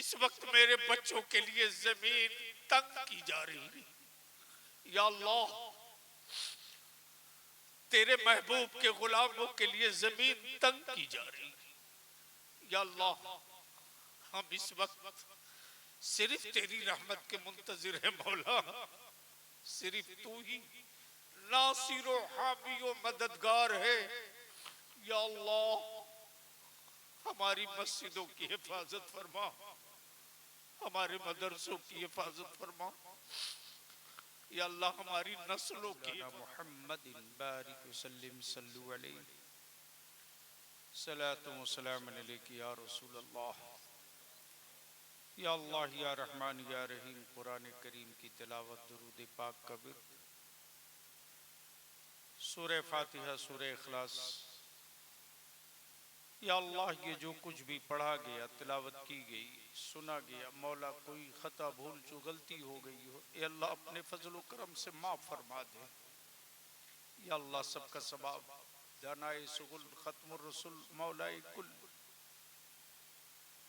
اس وقت میرے بچوں کے لیے زمین تنگ کی جا رہی ہے یا اللہ، تیرے محبوب کے غلاموں کے لیے زمین تنگ کی جا رہی ہے یا اللہ، ہم اس وقت صرف تیری رحمت کے منتظر ہیں مولا، صرف تو ہی ناصر و حامی و مددگار ہے یا اللہ، ہماری مسجدوں کی حفاظت فرما، ہمارے مدرسوں کی حفاظت فرما یا اللہ، ہماری نسلوں کی محمد بارک وسلم صلو علیہ صلاۃ و سلام علیک یا رسول اللہ یا اللہ یا رحمان یا رحیم۔ قرآن کریم کی تلاوت، درود پاک کا ورد، سورہ فاتحہ، سورہ اخلاص۔ یا اللہ یہ جو کچھ بھی پڑھا گیا، تلاوت کی گئی، سنا گیا، مولا کوئی خطا بھول جو غلطی ہو گئی ہو، اے اللہ اپنے فضل و کرم سے معاف فرما دے یا اللہ۔ سب کا ثواب دانائے سغل ختم الرسل مولائے کل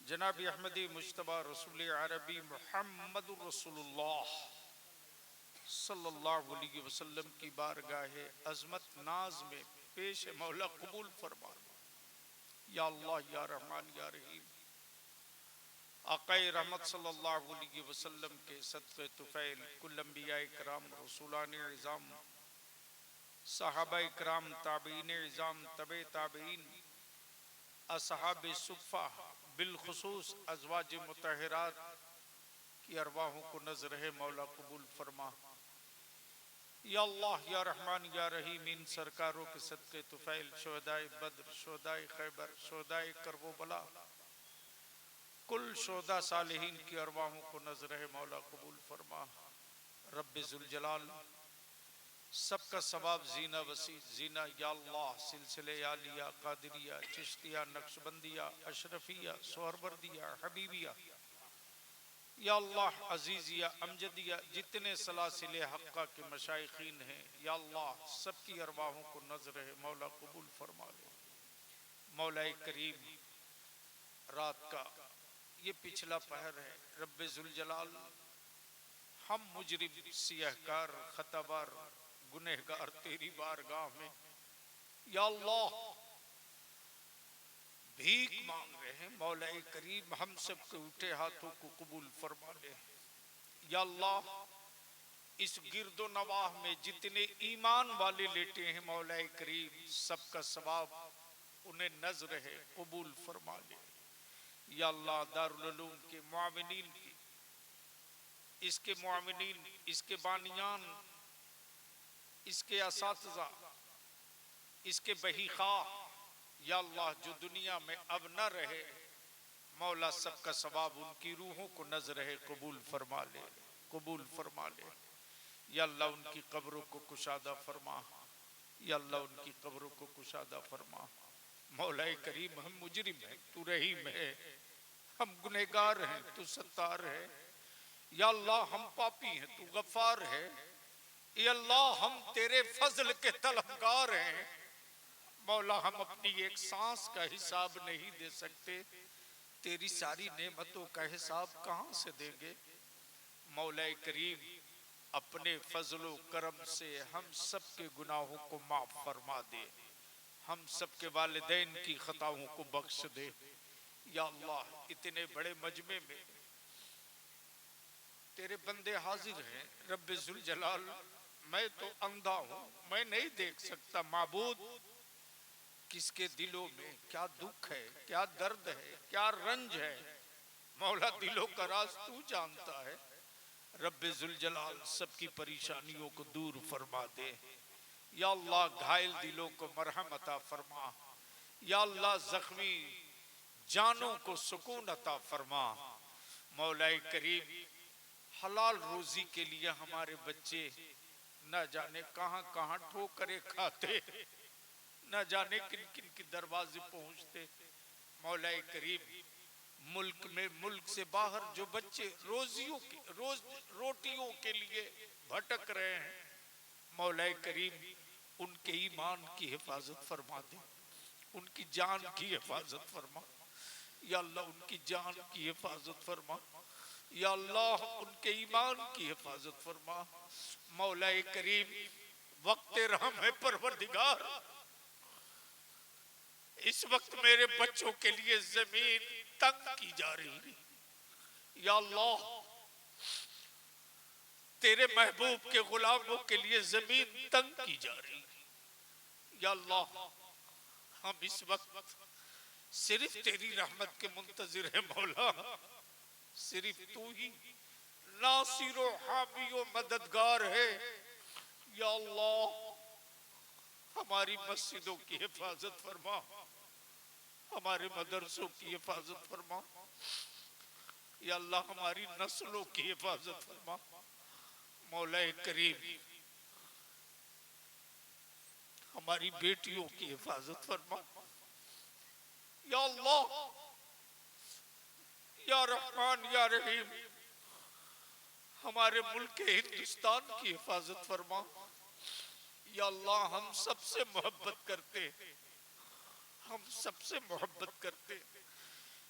جناب احمدی مجتبی رسول عربی محمد رسول اللہ صلی اللہ علیہ وسلم کی بارگاہ عظمت ناز میں پیش مولا قبول فرما یا اللہ یا رحمان یا رحیم۔ آقا رحمت صلی اللہ علیہ وسلم کے صدقے طفیل کل انبیاء کرام، رسولان عظام، صحابہ کرام، تابعین عظام، تبع تابعین، اصحاب صفہ، بالخصوص ازواج مطہرات کی ارواحوں کو نذر ہے مولا قبول فرما یا اللہ یا رحمان یا رحیم۔ ان سرکاروں کے صدقے طفیل، شہدائے بدر، شہدائے خیبر، شہدائے کرب و بلا، کل شہداء صالحین کی ارواحوں کو نذر ہے مولا قبول فرما رب ذوالجلال۔ سب کا ثواب زینہ وسیع زینہ یا اللہ، سلسلے عالیہ، قادریہ، چشتیہ، نقشبندیہ، اشرفیہ، سہروردیہ، حبیبیہ یا اللہ، عزیزیہ، امجدیہ، جتنے سلاسل حقہ کے مشائخین ہیں یا اللہ، سب کی ارواحوں کو نذر ہے مولا قبول فرما لے مولا کریم۔ رات کا یہ پچھلا پہر ہے رب ذوالجلال، ہم مجرم، سیہکار، خطابار، گنہگار تیری بارگاہ میں یا اللہ بھیک مانگ رہے ہیں مولا کریم، ہم سب کے اٹھے ہاتھوں کو قبول فرما لے یا اللہ۔ اس گرد و نواح میں جتنے ایمان والے لیٹے ہیں مولا کریم، سب کا ثواب انہیں نذر ہے قبول فرما لے یا اللہ۔ دارالعلوم کے معاونین کی، اس کے معاونین، اس کے بانیان، اس کے اساتذہ، اس کے بہی خواہ یا اللہ، جو دنیا میں اب نہ رہے مولا، سب کا ثواب ان کی روحوں کو نذر ہے قبول فرما لے قبول فرما لے یا اللہ۔ ان کی قبروں کو کشادہ فرما یا اللہ، ان کی قبروں کو کشادہ فرما مولا کریم۔ ہم مجرم ہیں، تو رحیم ہے، ہم گنہگار ہیں، تو ستار ہے یا اللہ۔ ہم پاپی ہیں، تو غفار ہے یا اللہ۔ ہم تیرے فضل کے طلبگار ہیں مولا، ہم اپنی ایک سانس کا حساب نہیں دے سکتے، تیری ساری نعمتوں کا حساب کہاں سے دیں گے مولا کریم۔ اپنے فضل و کرم سے ہم سب کے گناہوں کو معاف فرما دے، ہم سب کے والدین کی خطاؤں کو بخش دے یا اللہ۔ اتنے بڑے مجمع میں تیرے بندے حاضر ہیں رب ذوالجلال، میں تو اندھا ہوں، میں نہیں دیکھ سکتا معبود، کس کے دلوں میں کیا دکھ ہے، کیا درد ہے، کیا رنج ہے مولا، دلوں کا راز تو جانتا ہے رب ذوالجلال۔ سب کی پریشانیوں کو دور فرما دے یا اللہ۔ گھائل دلوں کو مرہم عطا فرما یا اللہ، زخمی جانوں کو سکون عطا فرما مولا کریم۔ حلال روزی کے لیے ہمارے بچے نہ جانے کہاں کہاں ٹھوکریں کھاتے، نہ جانے کن کن کے دروازے پہنچتے مولا کریم۔ ملک میں، ملک سے باہر جو بچے روٹیوں کے لیے بھٹک رہے ہیں مولا کریم، ان کے ایمان کی حفاظت فرما دے، ان کی جان کی حفاظت فرما یا اللہ ان کی جان کی حفاظت فرما، یا اللہ ان کے ایمان کی حفاظت فرما۔ مولا کریم وقت رحم ہے پروردگار، اس وقت میرے بچوں کے لیے زمین تنگ کی جا رہی ہے، یا اللہ تیرے محبوب کے غلاموں کے لیے زمین تنگ کی جا رہی ہے، یا اللہ ہم اس وقت صرف تیری رحمت کے منتظر ہیں مولا، صرف تو ہی ناصر و حامی و مددگار ہے، یا اللہ ہماری مسجدوں کی حفاظت فرما، ہمارے مدرسوں کی حفاظت فرما، یا اللہ ہماری نسلوں کی حفاظت فرما۔ مولا کریم ہماری بیٹیوں کی حفاظت فرما، یا اللہ یا رحمان یا رحیم ہمارے ملک ہندوستان کی حفاظت فرما، یا اللہ ہم سب سے محبت کرتے، ہم سب سے محبت کرتے،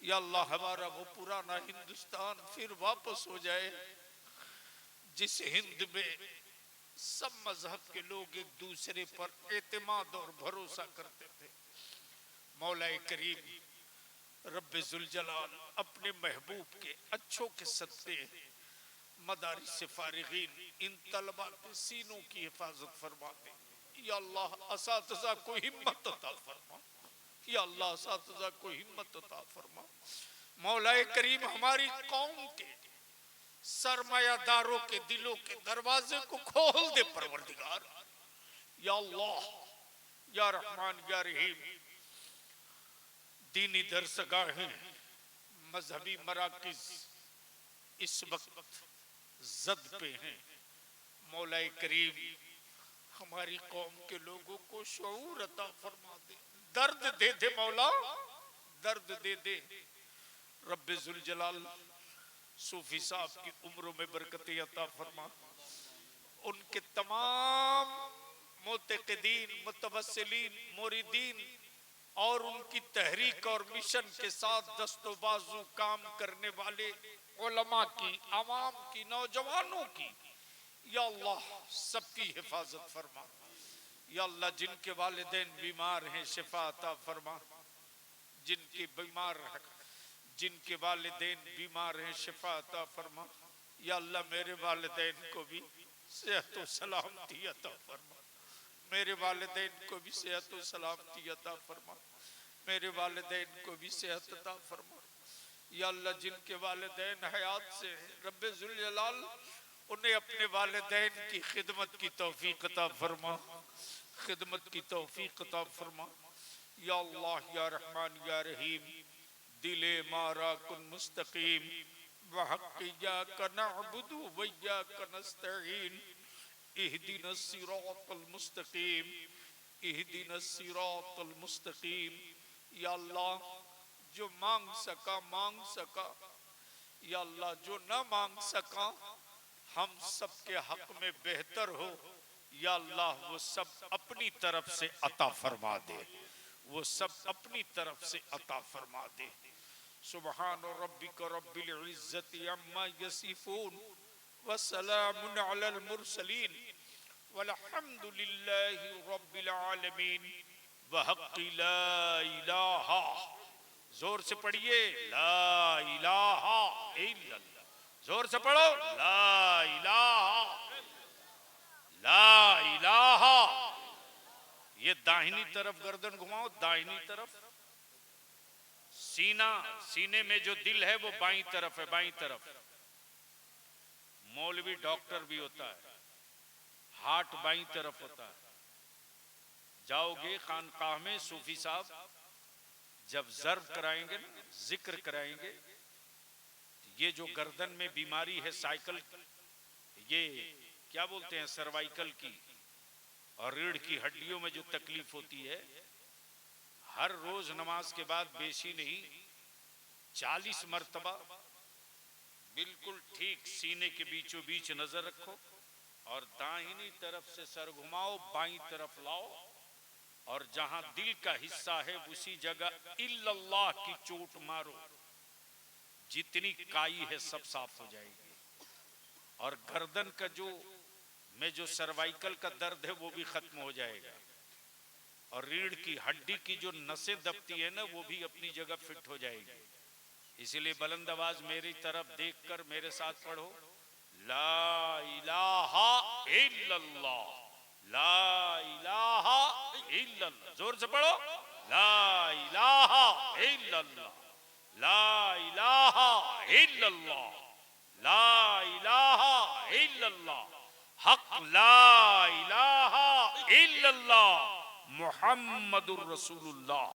یا اللہ ہمارا وہ پرانا ہندوستان پھر واپس ہو جائے جس ہند میں سب مذہب کے لوگ ایک دوسرے پر اعتماد اور بھروسہ کرتے تھے۔ مولا کریم رب ذوالجلال اپنے محبوب کے اچھوں کے صدقے مدارس فارغین ان طلباء کے سینوں کی حفاظت فرما دے، یا اللہ اساتذہ کو ہمت عطا فرما، یا اللہ اساتذہ کو ہمت عطا فرما۔ مولا کریم ہماری قوم کے سرمایہ داروں کے دلوں کے دروازے کو کھول دے پروردگار، یا اللہ یا رحمان یا رحیم دینی درسگاہیں مذہبی مراکز اس وقت زد پہ ہیں، مولا کریم ہماری قوم کے لوگوں کو شعور عطا فرما دے، درد دے دے مولا، درد دے دے رب ذوالجلال۔ صوفی صاحب کی عمروں میں برکت عطا فرما، ان کے تمام معتقدین متوسلین موریدین اور ان کی تحریک اور مشن کے ساتھ دست و بازو کام کرنے والے علماء کی، عوام کی، نوجوانوں کی، یا اللہ سب کی حفاظت فرما، یا اللہ جن کے والدین بیمار ہیں شفا عطا فرما، جن کے والدین بیمار ہیں شفا عطا فرما، یا اللہ میرے والدین کو بھی صحت و سلامتی عطا فرما، میرے والدین کو بھی صحت و سلامتی عطا فرما، میرے والدین کو بھی صحت عطا فرما، یا اللہ جن کے والدین حیات سے رب ذوالجلال انہیں اپنے والدین کی خدمت کی توفیق عطا فرما، خدمت کی توفیق عطا فرما، یا اللہ یا رحمان یا رحیم دل مارا کن مستقیم وحق ایاک نعبد و ایاک نستعین اہدنا الصراط المستقیم اہدنا الصراط المستقیم۔ یا اللہ جو مانگ سکا، یا اللہ جو نہ مانگ سکا ہم سب کے حق میں بہتر ہو، یا اللہ وہ سب اپنی طرف سے عطا فرما دے، وہ سب اپنی طرف سے عطا فرما دے۔ سبحان ربک رب العزت عما یصفون وسلام علی المرسلین والحمد للہ رب العالمین وحق لا الہ، زور سے پڑھیے لا الہ الا اللہ، زور سے پڑھو لا الہ لا الہ۔ یہ داہنی طرف گردن گھماؤ، داہنی طرف، سینے میں جو دل ہے وہ بائیں طرف ہے، بائیں طرف۔ مولوی ڈاکٹر بھی ہوتا ہے، ہارٹ بائیں طرف ہوتا ہے۔ جاؤ گے خانقاہ میں صوفی صاحب جب ضرب کرائیں گے نا، ذکر کرائیں گے، یہ جو گردن میں بیماری ہے سائیکل، یہ کیا بولتے ہیں سروائیکل کی اور ریڑھ کی ہڈیوں میں جو تکلیف ہوتی ہے، ہر روز نماز کے بعد بیشی نہیں 40 مرتبہ بالکل ٹھیک سینے کے بیچوں بیچ نظر رکھو اور داہنی طرف سے سر گھماؤ، بائیں طرف لاؤ اور جہاں دل کا حصہ ہے اسی جگہ الا اللہ کی چوٹ مارو، جتنی کائی ہے سب صاف ہو جائے گی. اور گردن کا جو سروائیکل کا درد ہے وہ بھی ختم ہو جائے گا. اور ریڑھ کی ہڈی کی جو نسیں دبتی ہے نا وہ بھی اپنی جگہ فٹ ہو جائے گی. اسی لیے بلند آواز میری طرف دیکھ کر میرے ساتھ پڑھو، لا الہ الا اللہ، لا الہ الا اللہ. زور سے پڑھو، لا الہ الا اللہ، لا الہ الا اللہ، لا الہ الا اللہ، حق لا الہ الا اللہ محمد الرسول اللہ.